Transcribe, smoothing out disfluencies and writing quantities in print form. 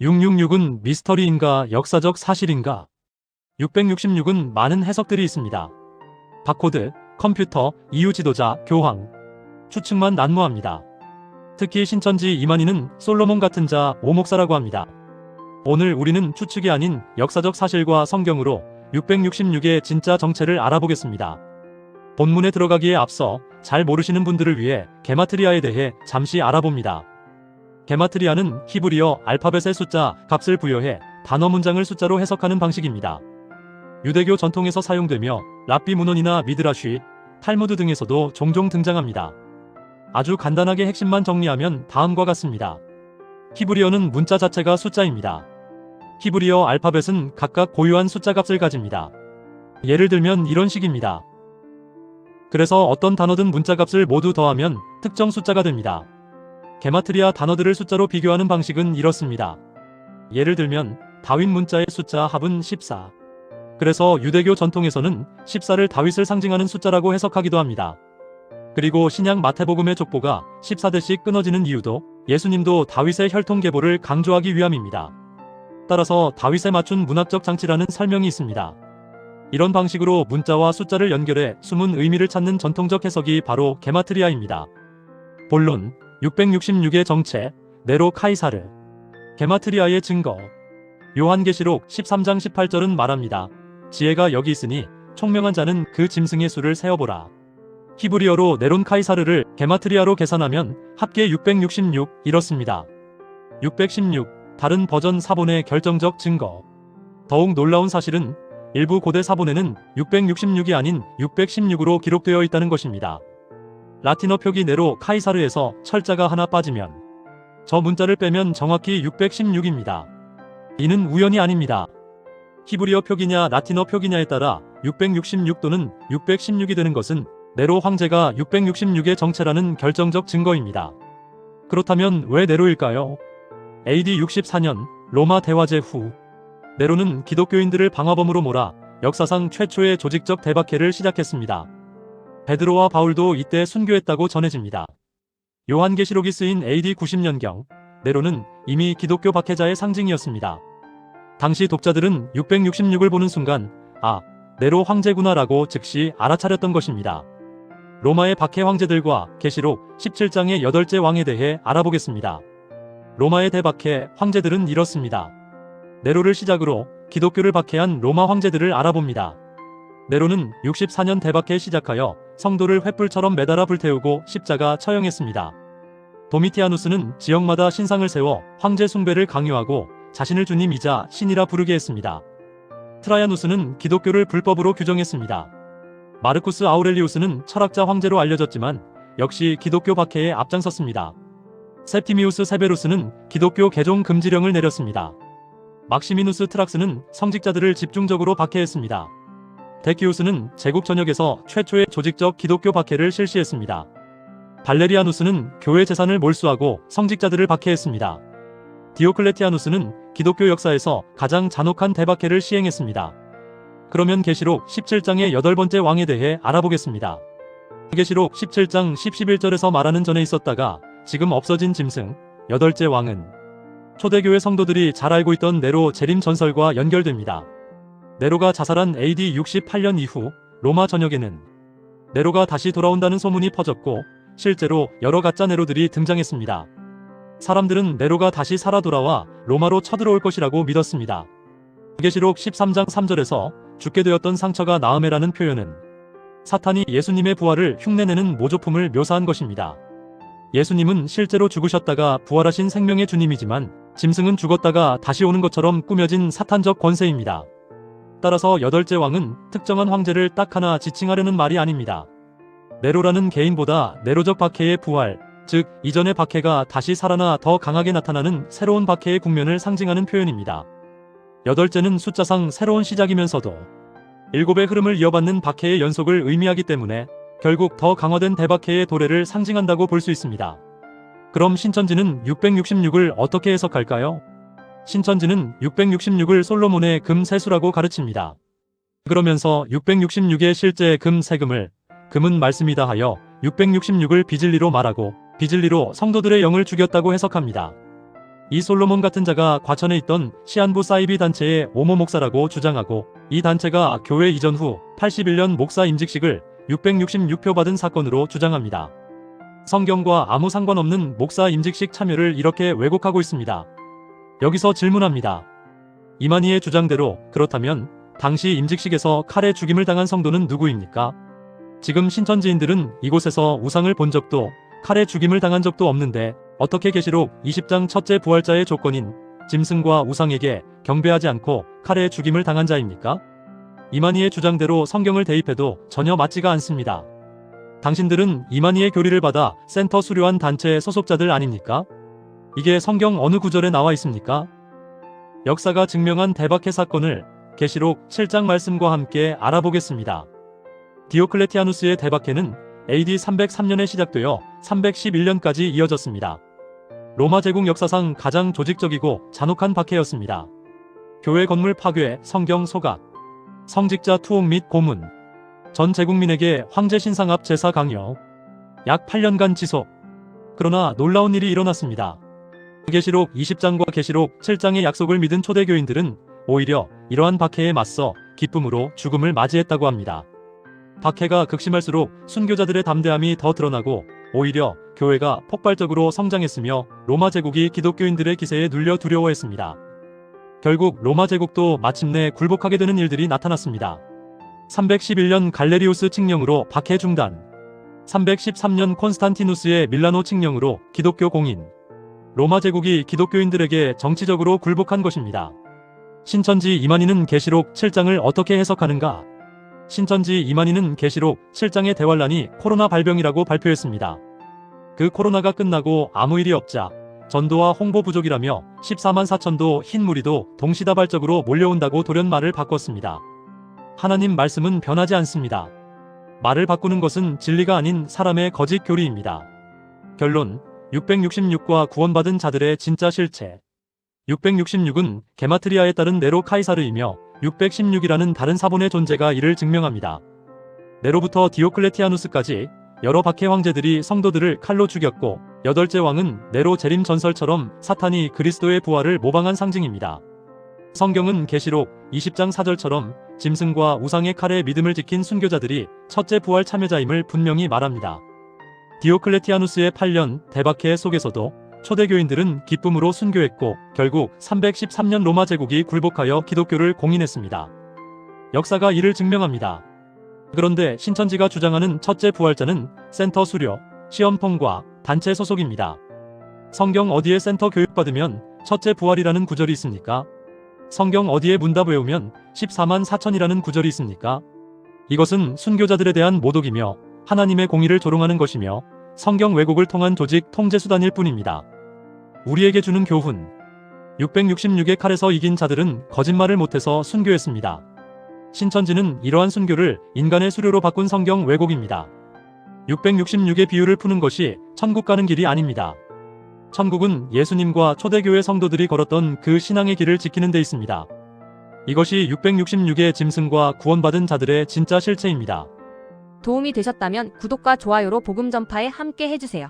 666은 미스터리인가 역사적 사실인가? 666은 많은 해석들이 있습니다. 바코드, 컴퓨터, 이유 지도자, 교황. 추측만 난무합니다. 특히 신천지 이만희는 솔로몬 같은 자 오목사라고 합니다. 오늘 우리는 추측이 아닌 역사적 사실과 성경으로 666의 진짜 정체를 알아보겠습니다. 본문에 들어가기에 앞서 잘 모르시는 분들을 위해 게마트리아에 대해 잠시 알아봅니다. 게마트리아는 히브리어 알파벳의 숫자 값을 부여해 단어 문장을 숫자로 해석하는 방식입니다. 유대교 전통에서 사용되며 랍비 문헌이나 미드라쉬, 탈무드 등에서도 종종 등장합니다. 아주 간단하게 핵심만 정리하면 다음과 같습니다. 히브리어는 문자 자체가 숫자입니다. 히브리어 알파벳은 각각 고유한 숫자 값을 가집니다. 예를 들면 이런 식입니다. 그래서 어떤 단어든 문자 값을 모두 더하면 특정 숫자가 됩니다. 게마트리아 단어들을 숫자로 비교하는 방식은 이렇습니다. 예를 들면 다윗 문자의 숫자 합은 14. 그래서 유대교 전통에서는 14를 다윗을 상징하는 숫자라고 해석하기도 합니다. 그리고 신약 마태복음의 족보가 14대씩 끊어지는 이유도 예수님도 다윗의 혈통계보를 강조하기 위함입니다. 따라서 다윗에 맞춘 문학적 장치라는 설명이 있습니다. 이런 방식으로 문자와 숫자를 연결해 숨은 의미를 찾는 전통적 해석이 바로 게마트리아입니다. 본론 666의 정체, 네로 카이사르. 게마트리아의 증거. 요한계시록 13장 18절은 말합니다. 지혜가 여기 있으니 총명한 자는 그 짐승의 수를 세어보라. 히브리어로 네론 카이사르를 게마트리아로 계산하면 합계 666 이렇습니다. 616, 다른 버전 사본의 결정적 증거. 더욱 놀라운 사실은 일부 고대 사본에는 666이 아닌 616으로 기록되어 있다는 것입니다. 라틴어 표기 네로 카이사르에서 철자가 하나 빠지면 저 문자를 빼면 정확히 616입니다. 이는 우연이 아닙니다. 히브리어 표기냐 라틴어 표기냐에 따라 666 또는 616이 되는 것은 네로 황제가 666의 정체라는 결정적 증거입니다. 그렇다면 왜 네로일까요? AD 64년 로마 대화제 후 네로는 기독교인들을 방화범으로 몰아 역사상 최초의 조직적 대박해를 시작했습니다. 베드로와 바울도 이때 순교했다고 전해집니다. 요한계시록이 쓰인 AD 90년경 네로는 이미 기독교 박해자의 상징이었습니다. 당시 독자들은 666을 보는 순간 아, 네로 황제구나라고 즉시 알아차렸던 것입니다. 로마의 박해 황제들과 계시록 17장의 8째 왕에 대해 알아보겠습니다. 로마의 대박해 황제들은 이렇습니다. 네로를 시작으로 기독교를 박해한 로마 황제들을 알아봅니다. 네로는 64년 대박해에 시작하여 성도를 횃불처럼 매달아 불태우고 십자가 처형했습니다. 도미티아누스는 지역마다 신상을 세워 황제 숭배를 강요하고 자신을 주님이자 신이라 부르게 했습니다. 트라야누스는 기독교를 불법으로 규정했습니다. 마르쿠스 아우렐리우스는 철학자 황제로 알려졌지만 역시 기독교 박해에 앞장섰습니다. septimius 세베루스는 기독교 개종 금지령을 내렸습니다. 막시미누스 트락스는 성직자들을 집중적으로 박해했습니다. 데키우스는 제국 전역에서 최초의 조직적 기독교 박해를 실시했습니다. 발레리아누스는 교회 재산을 몰수하고 성직자들을 박해했습니다. 디오클레티아누스는 기독교 역사에서 가장 잔혹한 대박해를 시행했습니다. 그러면 계시록 17장의 8번째 왕에 대해 알아보겠습니다. 계시록 17장 10-11절에서 말하는 전에 있었다가 지금 없어진 짐승, 8째 왕은 초대교회 성도들이 잘 알고 있던 네로 재림 전설과 연결됩니다. 네로가 자살한 AD 68년 이후 로마 전역에는 네로가 다시 돌아온다는 소문이 퍼졌고 실제로 여러 가짜 네로들이 등장했습니다. 사람들은 네로가 다시 살아 돌아와 로마로 쳐들어올 것이라고 믿었습니다. 계시록 13장 3절에서 죽게 되었던 상처가 나음에라는 표현은 사탄이 예수님의 부활을 흉내내는 모조품을 묘사한 것입니다. 예수님은 실제로 죽으셨다가 부활하신 생명의 주님이지만 짐승은 죽었다가 다시 오는 것처럼 꾸며진 사탄적 권세입니다. 따라서 8째 왕은 특정한 황제를 딱 하나 지칭하려는 말이 아닙니다. 네로라는 개인보다 네로적 박해의 부활, 즉 이전의 박해가 다시 살아나 더 강하게 나타나는 새로운 박해의 국면을 상징하는 표현입니다. 8째는 숫자상 새로운 시작이면서도 7의 흐름을 이어받는 박해의 연속을 의미하기 때문에 결국 더 강화된 대박해의 도래를 상징한다고 볼 수 있습니다. 그럼 신천지는 666을 어떻게 해석할까요? 신천지는 666을 솔로몬의 금 세수라고 가르칩니다. 그러면서 666의 실제 금 세금을 금은 말씀이다 하여 666을 비진리로 말하고 비진리로 성도들의 영을 죽였다고 해석합니다. 이 솔로몬 같은 자가 과천에 있던 시안부 사이비 단체의 오모 목사라고 주장하고, 이 단체가 교회 이전 후 81년 목사 임직식을 666표 받은 사건으로 주장합니다. 성경과 아무 상관없는 목사 임직식 참여를 이렇게 왜곡하고 있습니다. 여기서 질문합니다. 이만희의 주장대로 그렇다면 당시 임직식에서 칼에 죽임을 당한 성도는 누구입니까? 지금 신천지인들은 이곳에서 우상을 본 적도 칼에 죽임을 당한 적도 없는데 어떻게 계시록 20장 첫째 부활자의 조건인 짐승과 우상에게 경배하지 않고 칼에 죽임을 당한 자입니까? 이만희의 주장대로 성경을 대입해도 전혀 맞지가 않습니다. 당신들은 이만희의 교리를 받아 센터 수료한 단체의 소속자들 아닙니까? 이게 성경 어느 구절에 나와 있습니까? 역사가 증명한 대박해 사건을 계시록 7장 말씀과 함께 알아보겠습니다. 디오클레티아누스의 대박해는 AD 303년에 시작되어 311년까지 이어졌습니다. 로마 제국 역사상 가장 조직적이고 잔혹한 박해였습니다. 교회 건물 파괴, 성경 소각, 성직자 투옥 및 고문, 전 제국민에게 황제 신상 앞 제사 강요, 약 8년간 지속. 그러나 놀라운 일이 일어났습니다. 계시록 20장과 계시록 7장의 약속을 믿은 초대교인들은 오히려 이러한 박해에 맞서 기쁨으로 죽음을 맞이했다고 합니다. 박해가 극심할수록 순교자들의 담대함이 더 드러나고 오히려 교회가 폭발적으로 성장했으며 로마 제국이 기독교인들의 기세에 눌려 두려워했습니다. 결국 로마 제국도 마침내 굴복하게 되는 일들이 나타났습니다. 311년 갈레리우스 칙령으로 박해 중단, 313년 콘스탄티누스의 밀라노 칙령으로 기독교 공인, 로마 제국이 기독교인들에게 정치적으로 굴복한 것입니다. 신천지 이만희는 계시록 7장을 어떻게 해석하는가? 신천지 이만희는 계시록 7장의 대환란이 코로나 발병이라고 발표했습니다. 그 코로나가 끝나고 아무 일이 없자 전도와 홍보 부족이라며 14만 4천도 흰 무리도 동시다발적으로 몰려온다고 돌연 말을 바꿨습니다. 하나님 말씀은 변하지 않습니다. 말을 바꾸는 것은 진리가 아닌 사람의 거짓 교리입니다. 결론, 666과 구원받은 자들의 진짜 실체. 666은 게마트리아에 따른 네로 카이사르이며 616이라는 다른 사본의 존재가 이를 증명합니다. 네로부터 디오클레티아누스까지 여러 박해 황제들이 성도들을 칼로 죽였고, 여덟째 왕은 네로 재림 전설처럼 사탄이 그리스도의 부활을 모방한 상징입니다. 성경은 계시록 20장 4절처럼 짐승과 우상의 칼에 믿음을 지킨 순교자들이 첫째 부활 참여자임을 분명히 말합니다. 디오클레티아누스의 8년 대박해 속에서도 초대교인들은 기쁨으로 순교했고 결국 313년 로마 제국이 굴복하여 기독교를 공인했습니다. 역사가 이를 증명합니다. 그런데 신천지가 주장하는 첫째 부활자는 센터 수료, 시험 통과, 단체 소속입니다. 성경 어디에 센터 교육받으면 첫째 부활이라는 구절이 있습니까? 성경 어디에 문답 외우면 14만 4천이라는 구절이 있습니까? 이것은 순교자들에 대한 모독이며 하나님의 공의를 조롱하는 것이며 성경 왜곡을 통한 조직 통제수단일 뿐입니다. 우리에게 주는 교훈. 666의 칼에서 이긴 자들은 거짓말을 못해서 순교했습니다. 신천지는 이러한 순교를 인간의 수료로 바꾼 성경 왜곡입니다. 666의 비유를 푸는 것이 천국 가는 길이 아닙니다. 천국은 예수님과 초대교회 성도들이 걸었던 그 신앙의 길을 지키는 데 있습니다. 이것이 666의 짐승과 구원받은 자들의 진짜 실체입니다. 도움이 되셨다면 구독과 좋아요로 복음 전파에 함께 해주세요.